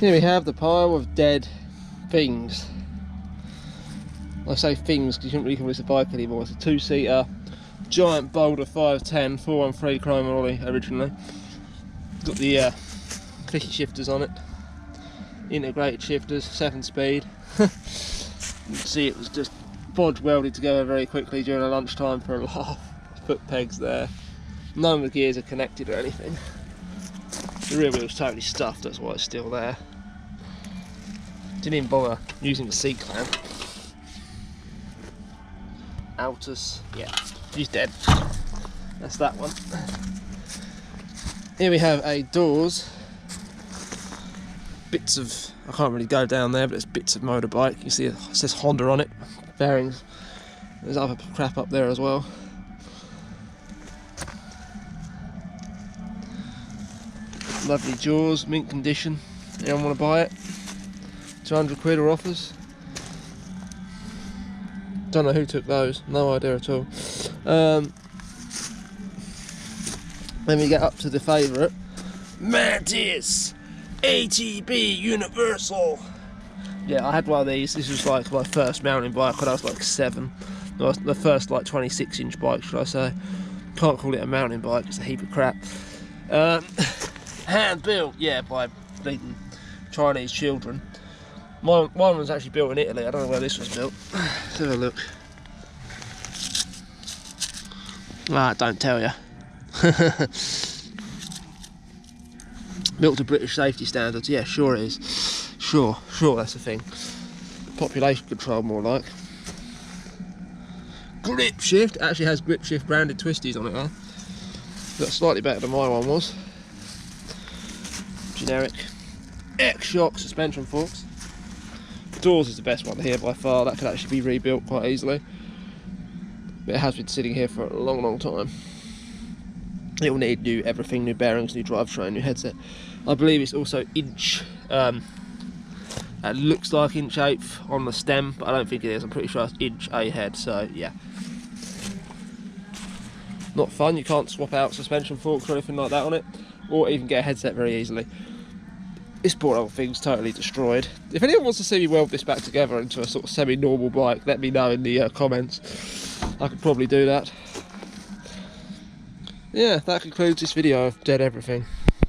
Here we have the pile of dead things. I say things because you couldn't really call this a bike anymore. It's a two-seater giant Boulder 510 413 chrome ollie originally. Got the clicky shifters on it, integrated shifters, 7-speed. You can see it was just bodge welded together very quickly during a lunchtime for a laugh. Foot pegs there. None of the gears are connected or anything. The rear wheel's totally stuffed, that's why it's still there. Didn't even bother using the seat clamp. Altus, yeah, he's dead. That's that one. Here we have a doors. Bits of, I can't really go down there, but it's bits of motorbike. You see it says Honda on it. Bearings. There's other crap up there as well. Lovely jaws, mint condition. Anyone want to buy it? 200 quid or offers. Don't know who took those, no idea at all. Then we get up to the favourite, Mantis ATB Universal. Yeah, I had one of these. This was like my first mountain bike when I was like 7. The first like 26-inch bike, should I say. Can't call it a mountain bike, it's a heap of crap. Hand built, yeah, by bleeding Chinese children. One was actually built in Italy. I don't know where this was built. Let's have a look. Ah, don't tell you. Built to British safety standards. Yeah, sure it is. Sure that's the thing. Population control, more like. Grip shift. It actually has grip shift branded twisties on it, huh? That's slightly better than my one was. Generic X-Shock suspension forks. Doors is the best one here by far. That could actually be rebuilt quite easily, but it has been sitting here for a long time. It will need new everything, new bearings, new drivetrain, new headset. I believe it's also inch, it looks like inch 1/8 on the stem, but I don't think it is. I'm pretty sure it's inch a head, so yeah. Not fun. You can't swap out suspension forks or anything like that on it, or even get a headset very easily. This poor old thing's totally destroyed. If anyone wants to see me weld this back together into a sort of semi-normal bike, let me know in the comments. I could probably do that. Yeah, that concludes this video of dead everything.